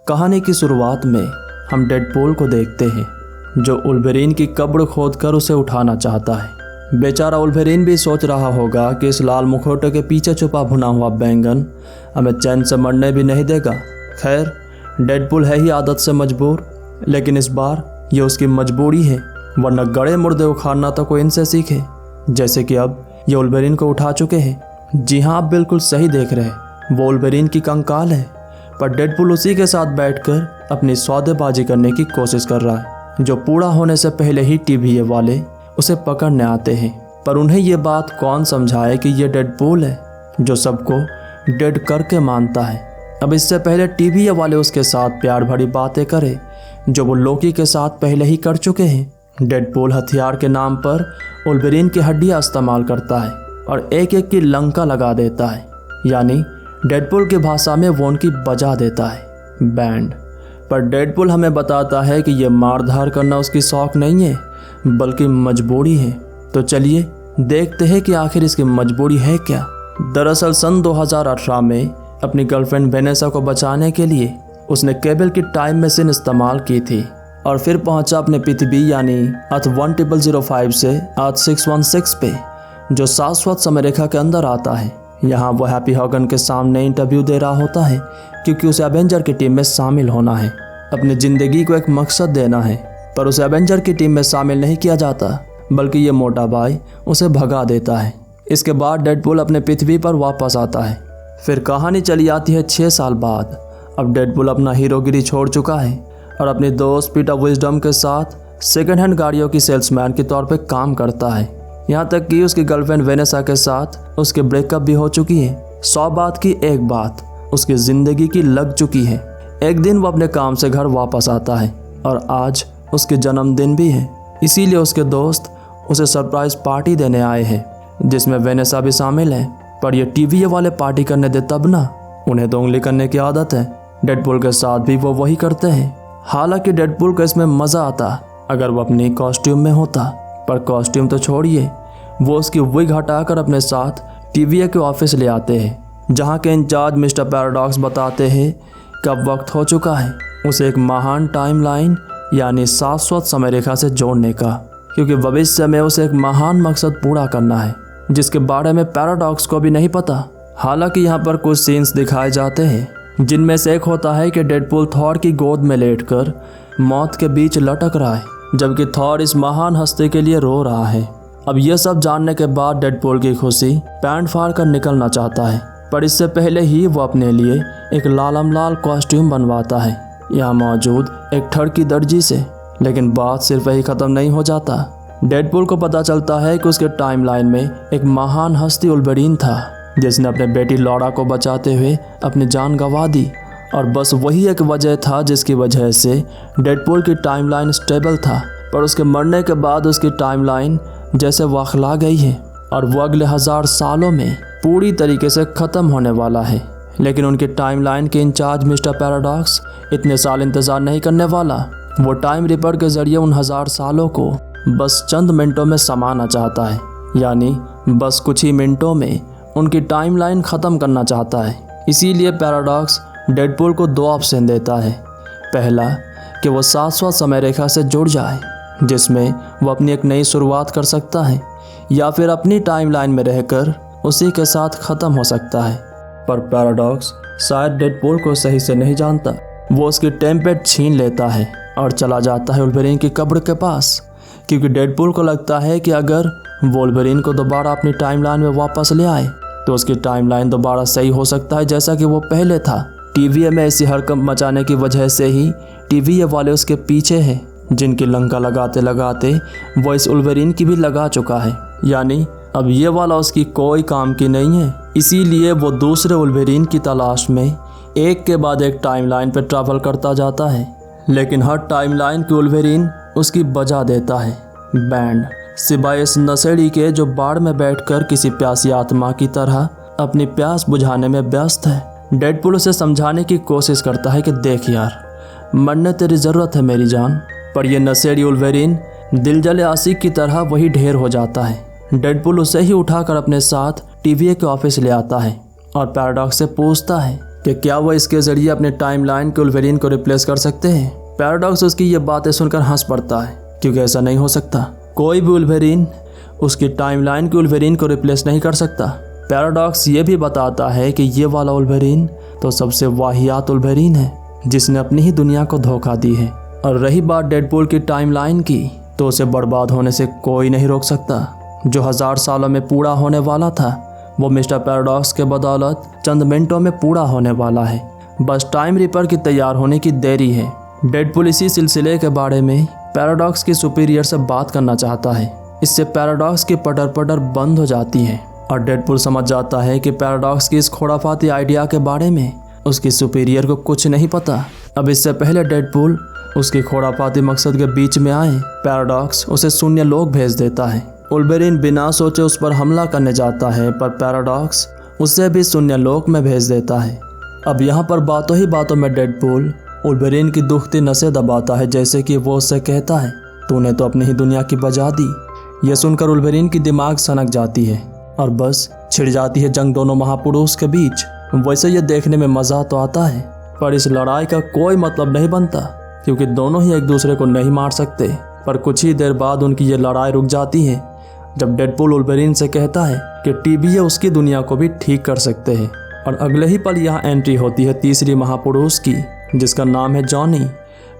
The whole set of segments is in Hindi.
कहानी की शुरुआत में हम डेडपूल को देखते हैं जो वुल्वरीन की कब्र खोदकर उसे उठाना चाहता है। बेचारा वुल्वरीन भी सोच रहा होगा कि इस लाल मुखौटे के पीछे छुपा भुना हुआ बैंगन हमें चैन से मरने भी नहीं देगा। खैर, डेडपूल है ही आदत से मजबूर, लेकिन इस बार ये उसकी मजबूरी है, वरना गड़े मुर्दे उखाड़ना तो कोई इनसे सीखे। जैसे कि अब ये वुल्वरीन को उठा चुके हैं। जी हाँ, आप बिल्कुल सही देख रहे हैं, वो वुल्वरीन की कंकाल है, पर डेडपूल उसी के साथ बैठकर अपनी सौदेबाजी करने की कोशिश कर रहा है। जो पूरा होने से पहले ही टीवीए वाले उसे पकड़ने आते हैं, पर उन्हें ये बात कौन समझाए कि ये डेडपूल है जो सबको डेड करके मानता है। अब इससे पहले टीवीए वाले उसके साथ प्यार भरी बातें करे जो वो लोकी के साथ पहले ही कर चुके हैं। डेडपूल हथियार के नाम पर वुल्वरीन की हड्डियां इस्तेमाल करता है और एक एक की लंका लगा देता है, यानी डेडपूल की भाषा में वो उनकी बजा देता है, बैंड। पर डेडपूल हमें बताता है कि ये मारधार करना उसकी शौक नहीं है, बल्कि मजबूरी है। तो चलिए देखते हैं कि आखिर इसकी मजबूरी है क्या। दरअसल सन 2018 में अपनी गर्लफ्रेंड वेनेसा को बचाने के लिए उसने केबल की टाइम मशीन इस्तेमाल की थी और फिर पहुंचा अपने पृथ्वी यानी अर्थ 1005 से अर्थ 616 पे, जो शाश्वत समय रेखा के अंदर आता है। यहाँ वो हैप्पी हॉगन के सामने इंटरव्यू दे रहा होता है क्योंकि उसे एवेंजर की टीम में शामिल होना है, अपनी ज़िंदगी को एक मकसद देना है। पर उसे एवेंजर की टीम में शामिल नहीं किया जाता, बल्कि ये मोटा भाई उसे भगा देता है। इसके बाद डेडपूल अपने पृथ्वी पर वापस आता है। फिर कहानी चली आती है 6 साल बाद। अब डेडपूल अपना हीरोगिरी छोड़ चुका है और अपने दोस्त पीटर विजडम के साथ सेकेंड हैंड गाड़ियों की सेल्समैन के तौर पर काम करता है। यहाँ तक कि उसकी गर्लफ्रेंड वेनेसा के साथ उसके ब्रेकअप भी हो चुकी है। 100 बात की एक बात उसकी ज़िंदगी की लग चुकी है। एक दिन वो अपने काम से घर वापस आता है और आज उसके जन्मदिन भी है, इसीलिए उसके दोस्त उसे सरप्राइज पार्टी देने आए हैं जिसमें वेनेसा भी शामिल है। पर ये टीवीए वाले पार्टी करने दे तब ना, उन्हें तो उंगली करने की आदत है। डेडपूल के साथ भी वो वही करते हैं। हालांकि डेडपूल को इसमें मज़ा आता अगर वो अपनी कॉस्ट्यूम में होता, पर कॉस्ट्यूम तो छोड़िए, वो उसकी विग हटाकर अपने साथ टीवीए के ऑफिस ले आते हैं, जहाँ के इंचार्ज मिस्टर पैराडॉक्स बताते हैं कि अब वक्त हो चुका है उसे एक महान टाइमलाइन यानी शाश्वत समय रेखा से जोड़ने का, क्योंकि भविष्य में उसे एक महान मकसद पूरा करना है जिसके बारे में पैराडॉक्स को भी नहीं पता। हालांकि यहाँ पर कुछ सीन्स दिखाए जाते हैं जिनमें से एक होता है कि डेडपूल थॉर की गोद में लेटकर मौत के बीच लटक रहा है, जबकि थॉर इस महान हस्ती के लिए रो रहा है। अब यह सब जानने के बाद डेडपूल की खुशी पैंट फाड़ कर निकलना चाहता है, पर इससे पहले ही वो अपने लिए एक लाल कॉस्ट्यूम बनवाता है यहाँ मौजूद एक ठड़की दर्जी से। लेकिन बात सिर्फ यही ख़त्म नहीं हो जाता। डेडपूल को पता चलता है कि उसके टाइमलाइन में एक महान हस्ती वुल्वरीन था जिसने अपने बेटी लॉरा को बचाते हुए अपनी जान गंवा दी, और बस वही एक वजह था जिसकी वजह से डेडपूल की टाइमलाइन स्टेबल था। पर उसके मरने के बाद उसकी टाइमलाइन जैसे वाखला गई है और वो अगले 1000 सालों में पूरी तरीके से ख़त्म होने वाला है। लेकिन उनकी टाइमलाइन के इंचार्ज मिस्टर पैराडॉक्स इतने साल इंतज़ार नहीं करने वाला। वो टाइम रिपर के ज़रिए उन 1000 सालों को बस चंद मिनटों में समाना चाहता है, यानी बस कुछ ही मिनटों में उनकी टाइमलाइन ख़त्म करना चाहता है। इसीलिए पैराडॉक्स डेडपूल को 2 ऑप्शन देता है। पहला कि वो शाश्वत समय रेखा से जुड़ जाए जिसमें वो अपनी एक नई शुरुआत कर सकता है, या फिर अपनी टाइमलाइन में रहकर उसी के साथ ख़त्म हो सकता है। पर पैराडॉक्स शायद डेडपूल को सही से नहीं जानता। वो उसकी टेम्पेट छीन लेता है और चला जाता है वुल्वरीन की कब्र के पास, क्योंकि डेडपूल को लगता है कि अगर वुल्वरीन को दोबारा अपनी टाइमलाइन में वापस ले आए तो उसकी टाइमलाइन दोबारा सही हो सकता है जैसा कि वो पहले था। टीवीए में ऐसी हरकत मचाने की वजह से ही टीवीए वाले उसके पीछे हैं, जिनकी लंका लगाते लगाते वो इस वुल्वरीन की भी लगा चुका है, यानी अब ये वाला उसकी कोई काम की नहीं है। इसीलिए वो दूसरे वुल्वरीन की तलाश में एक के बाद एक टाइमलाइन पर ट्रैवल करता जाता है, लेकिन हर टाइमलाइन की वुल्वरीन उसकी बजा देता है, बैंड, सिवाय इस नशेड़ी के जो बाड़ में बैठकर किसी प्यासी आत्मा की तरह अपनी प्यास बुझाने में व्यस्त है। डेडपूल उसे समझाने की कोशिश करता है कि देख यार, मरने तेरी ज़रूरत है मेरी जान, पर यह नशेड़ी वुल्वरीन दिलजले आशिक की तरह वही ढेर हो जाता है। डेडपूल उसे ही उठाकर अपने साथ टीवीए के ऑफिस ले आता है और पैराडॉक्स से पूछता है कि क्या वो इसके ज़रिए अपने टाइमलाइन के वुल्वरीन को रिप्लेस कर सकते हैं। पैराडॉक्स उसकी ये बातें सुनकर हंस पड़ता है, क्योंकि ऐसा नहीं हो सकता। कोई भी वुल्वरीन उसकी टाइमलाइन के वुल्वरीन को रिप्लेस नहीं कर सकता। पैराडॉक्स ये भी बताता है कि ये वाला वुल्वरीन तो सबसे वाहियात वुल्वरीन है, जिसने अपनी ही दुनिया को धोखा दी है। और रही बात डेडपूल की टाइमलाइन की, तो उसे बर्बाद होने से कोई नहीं रोक सकता। जो 1000 सालों में पूरा होने वाला था, वो मिस्टर पैराडॉक्स के बदौलत चंद मिनटों में पूरा होने वाला है। बस टाइम रिपर की तैयार होने की देरी है। डेडपूल इसी सिलसिले के बारे में पैराडॉक्स की सुपीरियर से बात करना चाहता है। इससे पैराडॉक्स की पटर पटर बंद हो जाती है और डेडपूल समझ जाता है कि पैराडॉक्स की इस खुराफाती आइडिया के बारे में उसकी सुपीरियर को कुछ नहीं पता। अब इससे पहले डेडपूल उसकी खुराफाती मकसद के बीच में आए, पैराडॉक्स उसे शून्य लोक भेज देता है। वुल्वरीन बिना सोचे उस पर हमला करने जाता है, पर पैराडॉक्स उसे भी शून्य लोक में भेज देता है। अब यहाँ पर बातों ही बातों में डेडपूल वुल्वरीन की दुखती नसें दबाता है, जैसे कि वो उससे कहता है, तूने तो अपनी ही दुनिया की बजा दी। यह सुनकर वुल्वरीन की दिमाग सनक जाती है और बस छिड़ जाती है जंग दोनों महापुरुष के बीच। वैसे ये देखने में मज़ा तो आता है, पर इस लड़ाई का कोई मतलब नहीं बनता, क्योंकि दोनों ही एक दूसरे को नहीं मार सकते। पर कुछ ही देर बाद उनकी ये लड़ाई रुक जाती है, जब डेडपूल वुल्वरीन से कहता है कि टीबीए उसकी दुनिया को भी ठीक कर सकते हैं। और अगले ही पल यहाँ एंट्री होती है तीसरी महापुरुष की, जिसका नाम है जॉनी।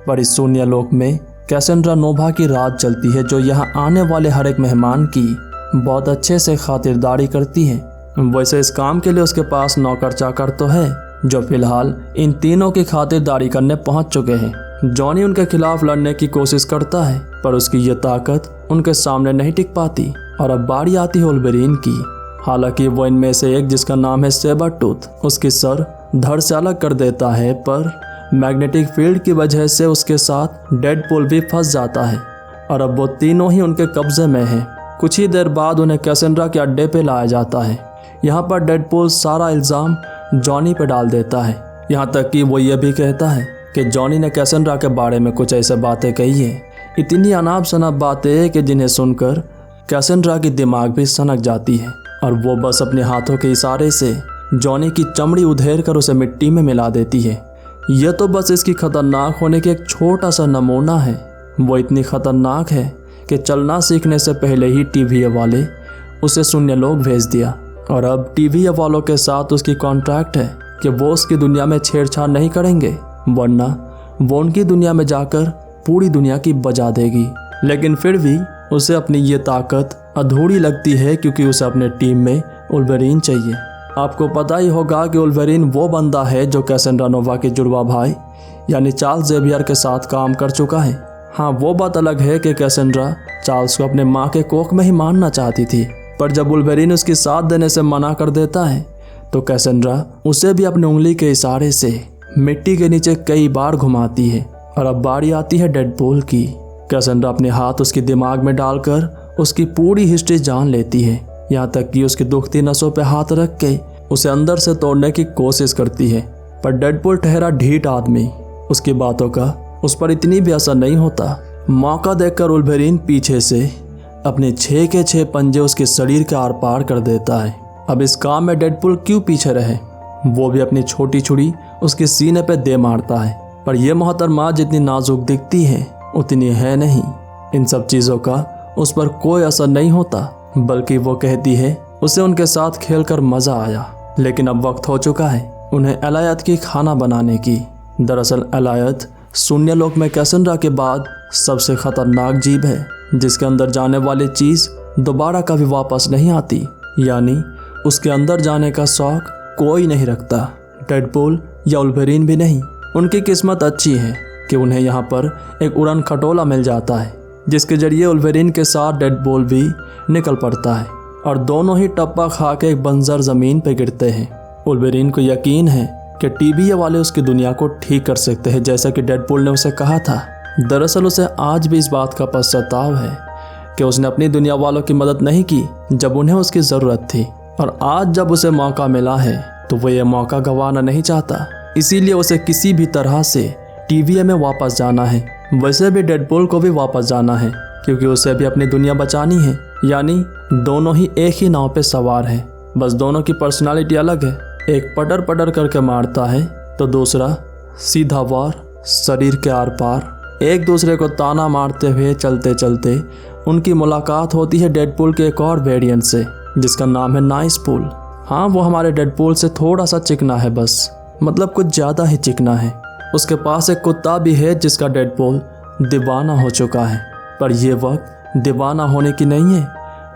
पर इस शून्य लोक में कैसेंड्रा नोवा की राज चलती है, जो यहाँ आने वाले हर एक मेहमान की बहुत अच्छे से खातिरदारी करती है। वैसे इस काम के लिए उसके पास नौकर चाकर तो है, जो फिलहाल इन तीनों की खातिरदारी करने पहुंच चुके हैं। जॉनी उनके खिलाफ लड़ने की कोशिश करता है, पर उसकी ये ताकत उनके सामने नहीं टिक पाती। और अब बारी आती है वुल्वरीन की। हालांकि वो इनमें से एक, जिसका नाम है सेबरटूथ, उसकी सर धड़ से अलग कर देता है, पर मैग्नेटिक फील्ड की वजह से उसके साथ डेडपूल भी फंस जाता है और अब वो तीनों ही उनके कब्जे में हैं। कुछ ही देर बाद उन्हें कैसेंड्रा के अड्डे पे लाया जाता है। यहाँ पर डेडपूल सारा इल्ज़ाम जॉनी पे डाल देता है, यहाँ तक कि वो ये भी कहता है कि जॉनी ने कैसेंड्रा के बारे में कुछ ऐसे बातें कही है, इतनी अनाप शनाप बातें कि जिन्हें सुनकर कैसेंड्रा की दिमाग भी सनक जाती है और वो बस अपने हाथों के इशारे से जॉनी की चमड़ी उधेड़ कर उसे मिट्टी में मिला देती है। यह तो बस इसकी खतरनाक होने की एक छोटा सा नमूना है। वो इतनी खतरनाक है कि चलना सीखने से पहले ही टीवीए वाले उसे शून्य लोक भेज दिया और अब टीवीए वालों के साथ उसकी कॉन्ट्रैक्ट है कि वो उसकी दुनिया में छेड़छाड़ नहीं करेंगे, वरना वो उनकी दुनिया में जाकर पूरी दुनिया की बजा देगी। लेकिन फिर भी उसे अपनी ये ताकत अधूरी लगती है, क्योंकि उसे अपने टीम में वुल्वरीन चाहिए। आपको पता ही होगा कि वुल्वरीन वो बंदा है जो कैसेंड्रा नोवा के जुड़वा भाई यानी चार्ल्स जेवियर के साथ काम कर चुका है। हाँ, वो बात अलग है कि कैसेंड्रा चार्ल्स को अपने माँ के कोख में ही मारना चाहती थी, पर जब वुल्वरीन उसकी साथ देने से मना कर देता है तो कैसेंड्रा उसे भी अपनी उंगली के इशारे से मिट्टी के नीचे कई बार घुमाती है। और अब बारी आती है डेडपूल की। कैसेंड्रा अपने हाथ उसके दिमाग में डालकर उसकी पूरी हिस्ट्री जान लेती है, यहाँ तक कि उसकी दुखती नसों पे हाथ रख के उसे अंदर से तोड़ने की कोशिश करती है। पर डेडपूल ठहरा ढीठ आदमी, उसकी बातों का उस पर इतनी भी असर नहीं होता। मौका देखकर वुल्वरीन पीछे से अपने 6 के 6 पंजे उसके शरीर के आर पार कर देता है। अब इस काम में डेडपूल क्यों पीछे रहे, वो भी अपनी छोटी छुरी उसके सीने पे दे मारता है। पर यह मोहतरमा जितनी नाजुक दिखती है उतनी है नहीं। इन सब चीज़ों का उस पर कोई असर नहीं होता, बल्कि वो कहती है उसे उनके साथ खेलकर मज़ा आया, लेकिन अब वक्त हो चुका है उन्हें एलायत की खाना बनाने की। दरअसल एलायत शून्य लोक में कैसेंड्रा के बाद सबसे खतरनाक जीव है, जिसके अंदर जाने वाली चीज़ दोबारा कभी वापस नहीं आती, यानी उसके अंदर जाने का शौक कोई नहीं रखता, डेडपूल या वुल्वरीन भी नहीं। उनकी किस्मत अच्छी है कि उन्हें यहाँ पर एक उड़न खटोला मिल जाता है, जिसके जरिए वुल्वरीन के साथ डेडपूल भी निकल पड़ता है और दोनों ही टप्पा खा के एक बंजर ज़मीन पर गिरते हैं। वुल्वरीन को यकीन है कि टीवीए वाले उसकी दुनिया को ठीक कर सकते हैं, जैसा कि डेडपूल ने उसे कहा था। दरअसल उसे आज भी इस बात का पश्चाताप है कि उसने अपनी दुनिया वालों की मदद नहीं की जब उन्हें उसकी ज़रूरत थी, और आज जब उसे मौका मिला है तो वो ये मौका गंवाना नहीं चाहता। इसीलिए उसे किसी भी तरह से टीवीए में वापस जाना है। वैसे भी डेडपूल को भी वापस जाना है, क्योंकि उसे भी अपनी दुनिया बचानी है, यानी दोनों ही एक ही नाव पे सवार हैं, बस दोनों की पर्सनालिटी अलग है। एक पटर पटर करके मारता है तो दूसरा सीधा वार शरीर के आर पार। एक दूसरे को ताना मारते हुए चलते चलते उनकी मुलाकात होती है डेडपूल के एक और वेरिएंट से, जिसका नाम है नाइसपूल। हाँ, वो हमारे डेडपूल से थोड़ा सा चिकना है, बस मतलब कुछ ज़्यादा ही चिकना है। उसके पास एक कुत्ता भी है जिसका डेडपूल दीवाना हो चुका है। पर यह वक्त दीवाना होने की नहीं है,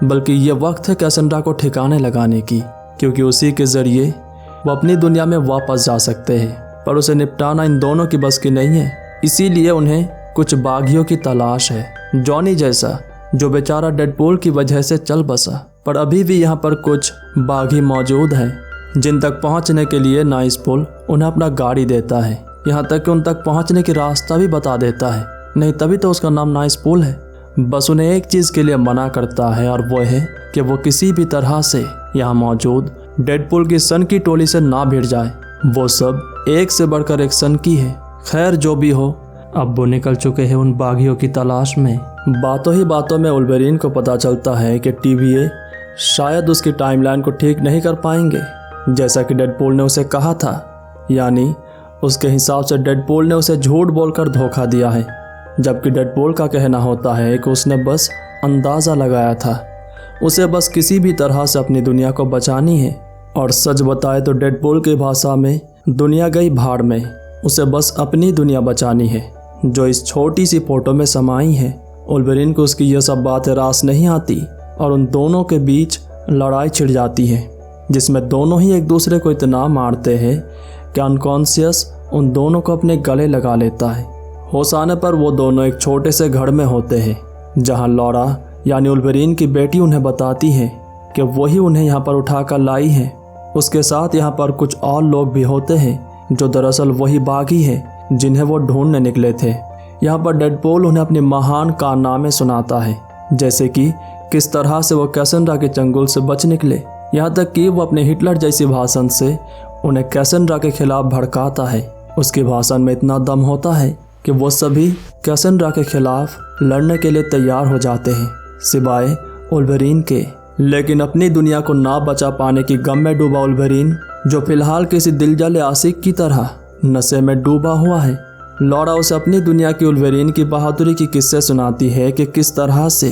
बल्कि ये वक्त है कैसेंड्रा को ठिकाने लगाने की, क्योंकि उसी के ज़रिए वो अपनी दुनिया में वापस जा सकते हैं। पर उसे निपटाना इन दोनों की बस की नहीं है, इसीलिए उन्हें कुछ बागियों की तलाश है। जॉनी जैसा, जो बेचारा डेडपूल की वजह से चल बसा, पर अभी भी यहाँ पर कुछ बागी मौजूद हैं जिन तक पहुँचने के लिए नाइसपूल उन्हें अपना गाड़ी देता है। यहाँ तक कि उन तक पहुँचने की रास्ता भी बता देता है, नहीं तभी तो उसका नाम नाइसपूल है। बस उन्हें एक चीज़ के लिए मना करता है, और वो है कि वो किसी भी तरह से यहाँ मौजूद डेडपूल की सन की टोली से ना भिड़ जाए। वो सब एक से बढ़कर एक सन की है। खैर, जो भी हो, अब वो निकल चुके हैं उन बागियों की तलाश में। बातों ही बातों में उल्वरीन को पता चलता है कि TVA शायद उसकी टाइमलाइन को ठीक नहीं कर पाएंगे, जैसा कि डेडपूल ने उसे कहा था। यानी उसके हिसाब से डेडपूल ने उसे झूठ बोलकर धोखा दिया है, जबकि डेडपूल का कहना होता है कि उसने बस अंदाज़ा लगाया था, उसे बस किसी भी तरह से अपनी दुनिया को बचानी है। और सच बताए तो डेडपूल की भाषा में दुनिया गई भाड़ में, उसे बस अपनी दुनिया बचानी है जो इस छोटी सी फोटो में समाई है। उल्वरीन को उसकी यह सब बातें रास नहीं आती और उन दोनों के बीच लड़ाई छिड़ जाती है, जिसमें दोनों ही एक दूसरे को इतना मारते हैं कि अनकॉन्शियस उन दोनों को अपने गले लगा लेता है। होश आने पर वो दोनों एक छोटे से घर में होते हैं, जहां लॉरा यानी उल्वरीन की बेटी उन्हें बताती है कि वही उन्हें यहाँ पर उठाकर लाई है। उसके साथ यहाँ पर कुछ और लोग भी होते हैं जो दरअसल वही बागी है जिन्हें वो ढूंढने निकले थे। यहाँ पर डेडपूल उन्हें अपने महान कारनामे सुनाता है, जैसे कि किस तरह से वो कैसेंड्रा के चंगुल से बच निकले, यहाँ तक कि वो अपने हिटलर जैसी भाषण से उन्हें कैसेंड्रा के खिलाफ भड़काता है। उसकी भाषण में इतना दम होता है कि वो सभी कैसेंड्रा के खिलाफ लड़ने के लिए तैयार हो जाते हैं, सिवाय उल्वरीन के। लेकिन अपनी दुनिया को ना बचा पाने की गम में डूबा उल्वरीन, जो फिलहाल किसी दिलजले आशिक की तरह नशे में डूबा हुआ है, लॉरा उसे अपनी दुनिया की उल्वरीन की बहादुरी की किस्से सुनाती है कि किस तरह से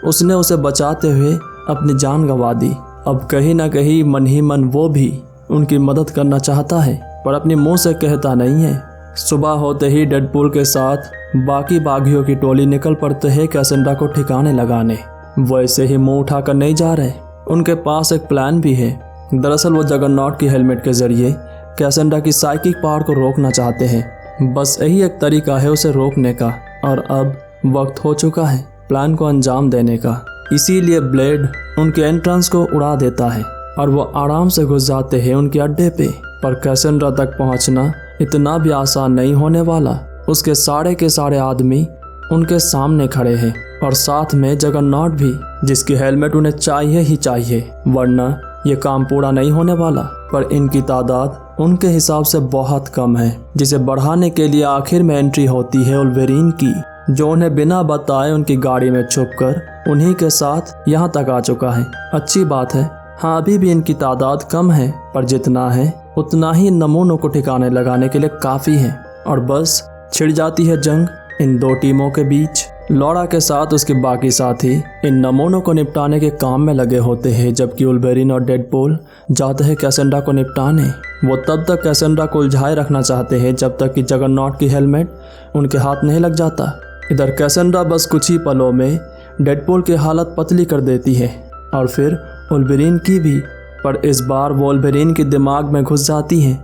उसने उसे बचाते हुए अपनी जान गंवा दी। अब कहीं ना कहीं मन ही मन वो भी उनकी मदद करना चाहता है, पर अपने मुंह से कहता नहीं है। सुबह होते ही डेडपूल के साथ बाकी बागियों की टोली निकल पड़ते हैं कैसेंड्रा को ठिकाने लगाने। वैसे ही मुंह उठाकर नहीं जा रहे, उनके पास एक प्लान भी है। दरअसल वो जगरनॉट की हेलमेट के जरिए कैसेंड्रा की साइकिक पावर को रोकना चाहते हैं। बस यही एक तरीका है उसे रोकने का, और अब वक्त हो चुका है प्लान को अंजाम देने का। इसीलिए ब्लेड उनके एंट्रेंस को उड़ा देता है और वो आराम से घुस जाते हैं उनके अड्डे पे। पर कैसेंड्रा तक पहुंचना इतना भी आसान नहीं होने वाला। उसके सारे के सारे आदमी उनके सामने खड़े हैं, और साथ में जगरनॉट भी, जिसकी हेलमेट उन्हें चाहिए ही चाहिए, वरना ये काम पूरा नहीं होने वाला। पर इनकी तादाद उनके हिसाब से बहुत कम है, जिसे बढ़ाने के लिए आखिर में एंट्री होती है उल्वरीन की, जो उन्हें बिना बताए उनकी गाड़ी में छुपकर उन्हीं के साथ यहाँ तक आ चुका है। अच्छी बात है, हाँ अभी भी इनकी तादाद कम है, पर जितना है उतना ही नमूनों को ठिकाने लगाने के लिए काफ़ी है। और बस छिड़ जाती है जंग इन दो टीमों के बीच। लॉरा के साथ उसके बाकी साथी इन नमूनों को निपटाने के काम में लगे होते हैं, जबकि उल्वरीन और डेडपूल जाते हैं कैसेंड्रा को निपटाने। वो तब तक कैसेंड्रा को उलझाए रखना चाहते हैं जब तक कि जगरनॉट की हेलमेट उनके हाथ नहीं लग जाता। इधर कैसेंड्रा बस कुछ ही पलों में डेडपूल की हालत पतली कर देती है, और फिर उल्वरीन की भी। पर इस बार वो उल्वरीन के दिमाग में घुस जाती है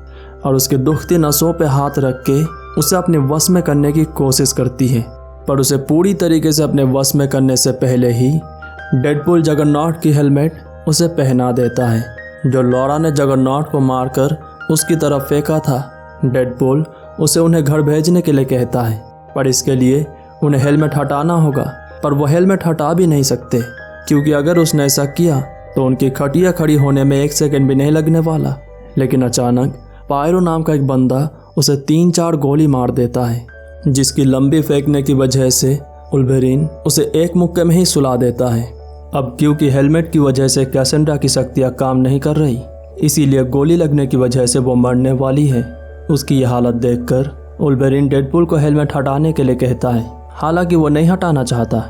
और उसके दुखती नसों पे हाथ रख के उसे अपने वश में करने की कोशिश करती है। पर उसे पूरी तरीके से अपने वश में करने से पहले ही डेडपूल जगरनॉट की हेलमेट उसे पहना देता है, जो लॉरा ने जगरनॉट को मारकर उसकी तरफ फेंका था। डेडपूल उसे उन्हें घर भेजने के लिए कहता है, पर इसके लिए उन्हें हेलमेट हटाना होगा। पर वो हेलमेट हटा भी नहीं सकते, क्योंकि अगर उसने ऐसा किया तो उनकी खटिया खड़ी होने में 1 सेकंड भी नहीं लगने वाला। लेकिन अचानक पायरो नाम का एक बंदा उसे 3-4 गोली मार देता है, जिसकी लंबी फेंकने की वजह से उल्वरीन उसे एक मुक्के में ही सुला देता है। अब क्योंकि हेलमेट की वजह से कैसेंड्रा की शक्तियाँ काम नहीं कर रही, इसीलिए गोली लगने की वजह से वो मरने वाली है। उसकी ये हालत देखकर वुल्वरीन डेडपूल को हेलमेट हटाने के लिए कहता है। हालांकि वो नहीं हटाना चाहता,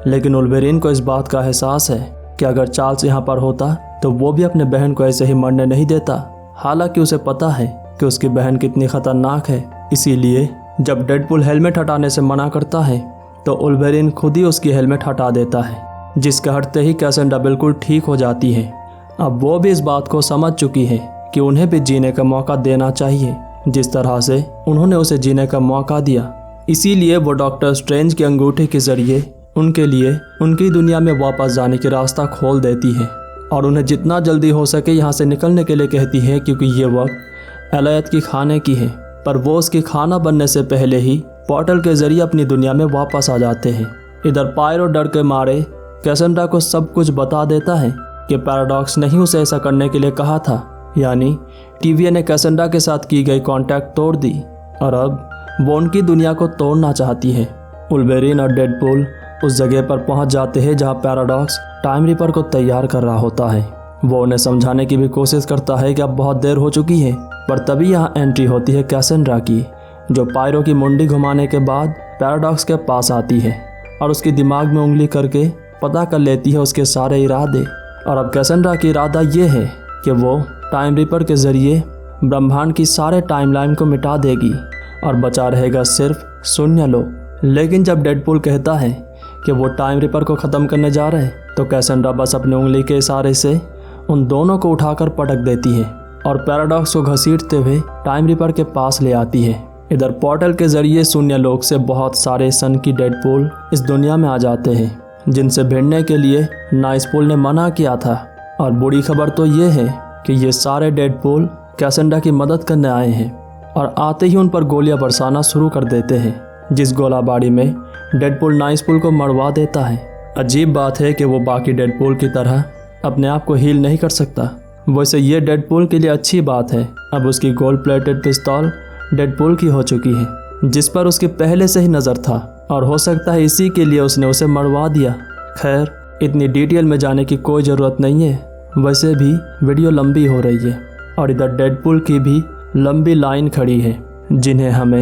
लेकिन वुल्वरीन को इस बात का एहसास है कि अगर चार्ल्स यहाँ पर होता तो वो भी अपने बहन को ऐसे ही मरने नहीं देता। हालांकि उसे पता है कि उसकी बहन कितनी खतरनाक है। इसीलिए जब डेडपूल हेलमेट हटाने से मना करता है तो वुल्वरीन खुद ही उसकी हेलमेट हटा देता है, जिसके हटते ही कैसेंड्रा बिल्कुल ठीक हो जाती है। अब वो भी इस बात को समझ चुकी है कि उन्हें भी जीने का मौका देना चाहिए, जिस तरह से उन्होंने उसे जीने का मौका दिया। इसीलिए वो डॉक्टर स्ट्रेंज के अंगूठे के जरिए उनके लिए उनकी दुनिया में वापस जाने की रास्ता खोल देती है और उन्हें जितना जल्दी हो सके यहाँ से निकलने के लिए कहती है, क्योंकि ये वक्त एलायत की खाने की है। पर वो उसकी खाना बनने से पहले ही पोर्टल के जरिए अपनी दुनिया में वापस आ जाते हैं। इधर पायरो डर के मारे कैसेंड्रा को सब कुछ बता देता है कि पैराडॉक्स ने ही उसे ऐसा करने के लिए कहा था, यानी टीवीए ने कैसेंड्रा के साथ की गई कॉन्टैक्ट तोड़ दी और अब वो उनकी दुनिया को तोड़ना चाहती है। वुल्वरीन और डेडपूल उस जगह पर पहुंच जाते हैं जहां पैराडॉक्स टाइम रिपर को तैयार कर रहा होता है। वो उन्हें समझाने की भी कोशिश करता है कि अब बहुत देर हो चुकी है, पर तभी यहाँ एंट्री होती है कैसेंड्रा की, जो पायरो की मुंडी घुमाने के बाद पैराडॉक्स के पास आती है और उसके दिमाग में उंगली करके पता कर लेती है उसके सारे इरादे। और अब कैसेंड्रा की इरादा ये है कि वो टाइम रिपर के जरिए ब्रह्मांड की सारे टाइमलाइन को मिटा देगी और बचा रहेगा सिर्फ शून्य लोग। लेकिन जब डेडपूल कहता है कि वो टाइम रिपर को ख़त्म करने जा रहे हैं तो कैसेंड्रा बस अपनी उंगली के इशारे से उन दोनों को उठाकर पटक देती है और पैराडॉक्स को घसीटते हुए टाइम रिपर के पास ले आती है। इधर पोर्टल के जरिए शून्य लोक से बहुत सारे सन की डेडपूल इस दुनिया में आ जाते हैं, जिनसे भिड़ने के लिए नाइसपूल ने मना किया था। और बुरी खबर तो ये है कि ये सारे डेडपूल कैसेंड्रा की मदद करने आए हैं और आते ही उन पर गोलियां बरसाना शुरू कर देते हैं, जिस गोलाबारी में डेडपूल नाइसपूल को मरवा देता है। अजीब बात है कि वो बाकी डेडपूल की तरह अपने आप को हील नहीं कर सकता। वैसे ये डेडपूल के लिए अच्छी बात है, अब उसकी गोल्ड प्लेटेड पिस्तौल डेडपूल की हो चुकी है, जिस पर उसकी पहले से ही नज़र था और हो सकता है इसी के लिए उसने उसे मरवा दिया। खैर, इतनी डिटेल में जाने की कोई ज़रूरत नहीं है, वैसे भी वीडियो लंबी हो रही है और इधर डेडपूल की भी लंबी लाइन खड़ी है जिन्हें हमें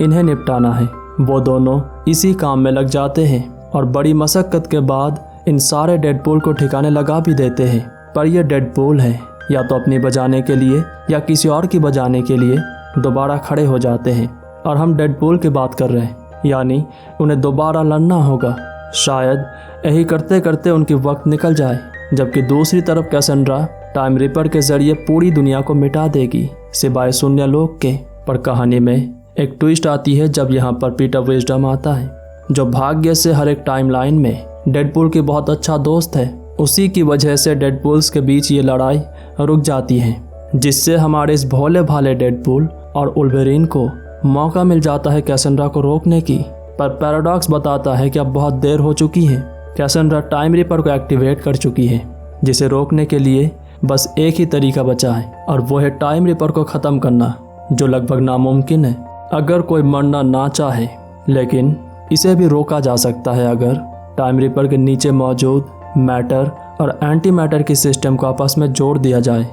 इन्हें निपटाना है। वो दोनों इसी काम में लग जाते हैं और बड़ी मशक्क़त के बाद इन सारे डेडपूल को ठिकाने लगा भी देते हैं। पर ये डेडपूल है या तो अपनी बजाने के लिए या किसी और की बजाने के लिए दोबारा खड़े हो जाते हैं और हम डेडपूल की बात कर रहे हैं, यानी उन्हें दोबारा लड़ना होगा। शायद यही करते करते उनकी वक्त निकल जाए, जबकि दूसरी तरफ कैसेंड्रा टाइम रिपर के जरिए पूरी दुनिया को मिटा देगी सिवाय शून्य लोक के। पर कहानी में एक ट्विस्ट आती है जब यहाँ पर पीटर विजडम आता है, जो भाग्य से हर एक टाइमलाइन में डेडपूल की बहुत अच्छा दोस्त है। उसी की वजह से डेडपूल्स के बीच ये लड़ाई रुक जाती है, जिससे हमारे इस भोले भाले डेडपूल और वुल्वरीन को मौका मिल जाता है कैसेंड्रा को रोकने की। पर पैराडॉक्स बताता है कि अब बहुत देर हो चुकी है। कैसेंड्रा टाइम रिपर को एक्टिवेट कर चुकी है, जिसे रोकने के लिए बस एक ही तरीका बचा है और वो है टाइम रिपर को ख़त्म करना, जो लगभग नामुमकिन है अगर कोई मरना ना चाहे। लेकिन इसे भी रोका जा सकता है अगर टाइम रिपर के नीचे मौजूद मैटर और एंटी मैटर की सिस्टम को आपस में जोड़ दिया जाए।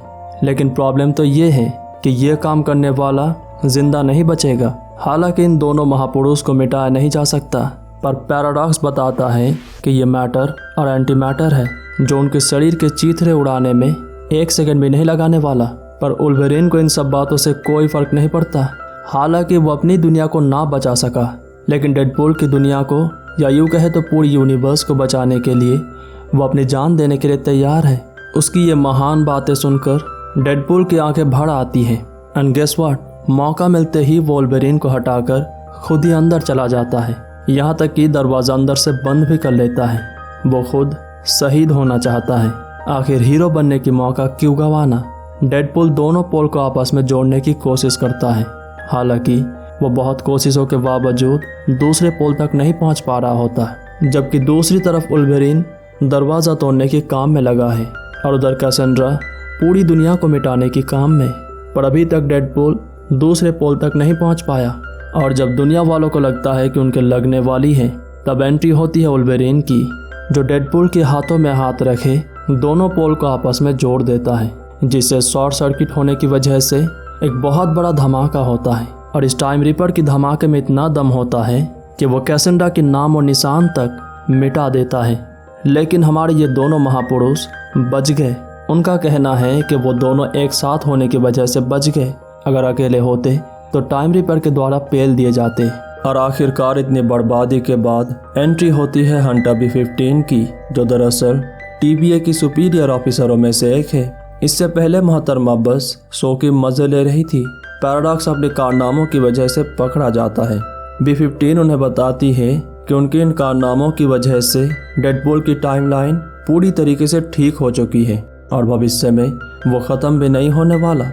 लेकिन प्रॉब्लम तो ये है कि ये काम करने वाला जिंदा नहीं बचेगा। हालांकि इन दोनों महापुरुष को मिटाया नहीं जा सकता, पर पैराडॉक्स बताता है कि ये मैटर और एंटी मैटर है जो उनके शरीर के चीथड़े उड़ाने में 1 सेकंड भी नहीं लगाने वाला। पर वुल्वरीन को इन सब बातों से कोई फर्क नहीं पड़ता। हालांकि वो अपनी दुनिया को ना बचा सका, लेकिन डेडपूल की दुनिया को या यूँ कहे तो पूरी यूनिवर्स को बचाने के लिए वो अपनी जान देने के लिए तैयार है। उसकी ये महान बातें सुनकर डेडपूल की आंखें भर आती हैं। एंड गेस व्हाट, मौका मिलते ही वुल्वरीन को हटाकर खुद ही अंदर चला जाता है, यहाँ तक कि दरवाज़ा अंदर से बंद भी कर लेता है। वो खुद शहीद होना चाहता है, आखिर हीरो बनने की मौका क्यों गंवाना। डेडपूल दोनों पोल को आपस में जोड़ने की कोशिश करता है, हालांकि वो बहुत कोशिशों के बावजूद दूसरे पोल तक नहीं पहुंच पा रहा होता, जबकि दूसरी तरफ वुल्वरीन दरवाज़ा तोड़ने के काम में लगा है और उधर कैसेंड्रा पूरी दुनिया को मिटाने के काम में। पर अभी तक डेडपूल दूसरे पोल तक नहीं पहुंच पाया और जब दुनिया वालों को लगता है कि उनके लगने वाली है, तब एंट्री होती है वुल्वरीन की, जो डेडपूल के हाथों में हाथ रखे दोनों पोल को आपस में जोड़ देता है। जिससे शॉर्ट सर्किट होने की वजह से एक बहुत बड़ा धमाका होता है और इस टाइम रिपर की धमाके में इतना दम होता है कि वो कैसेंड्रा के नाम और निशान तक मिटा देता है। लेकिन हमारे ये दोनों महापुरुष बच गए। उनका कहना है कि वो दोनों एक साथ होने की वजह से बच गए। अगर अकेले होते तो टाइम रिपर के द्वारा पेल दिए जाते। और आखिरकार इतनी बर्बादी के बाद एंट्री होती है हंटर B-15 की, जो दरअसल TVA की सुपीरियर ऑफिसरों में से एक है। इससे पहले मोहतरमा बस शो की मजे ले रही थी। पैराडॉक्स अपने कारनामों की वजह से पकड़ा जाता है। B-15 उन्हें बताती है कि उनके इन कारनामों की वजह से डेडपूल की टाइमलाइन पूरी तरीके से ठीक हो चुकी है और भविष्य में वो ख़त्म भी नहीं होने वाला।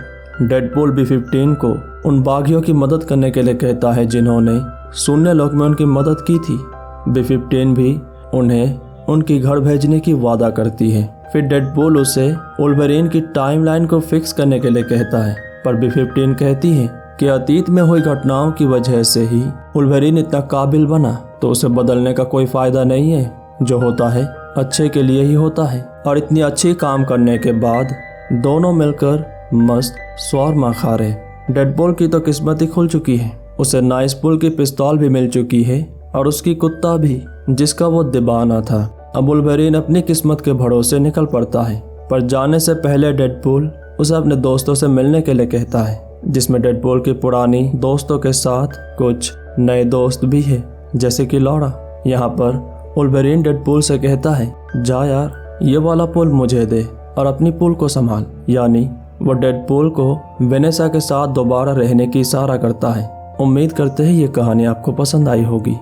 डेडपूल B-15 को उन बागियों की मदद करने के लिए कहता है जिन्होंने शून्य लोक में उनकी मदद की थी। B-15 भी उन्हें उनकी घर भेजने की वादा करती है। फिर डेडपूल उसे वुल्वरीन की टाइमलाइन को फिक्स करने के लिए कहता है, पर B-15 कहती है कि अतीत में हुई घटनाओं की वजह से ही वुल्वरीन इतना काबिल बना, तो उसे बदलने का कोई फायदा नहीं है। जो होता है अच्छे के लिए ही होता है। और इतनी अच्छी काम करने के बाद दोनों मिलकर मस्त शॉर्मा खा रहे। डेडपूल की तो किस्मत ही खुल चुकी है। उसे नाइसपुल की पिस्तौल भी मिल चुकी है और उसकी कुत्ता भी, जिसका वो दीवाना था। अब वुल्वरीन अपनी किस्मत के भरोसे निकल पड़ता है, पर जाने से पहले डेडपूल उसे अपने दोस्तों से मिलने के लिए कहता है, जिसमें डेडपूल की पुरानी दोस्तों के साथ कुछ नए दोस्त भी है, जैसे कि लॉरा। यहाँ पर वुल्वरीन डेडपूल से कहता है, जा यार, ये वाला पुल मुझे दे और अपनी पुल को संभाल। यानी वो डेडपूल को वेनेसा के साथ दोबारा रहने की इशारा करता है। उम्मीद करते हैं ये कहानी आपको पसंद आई होगी।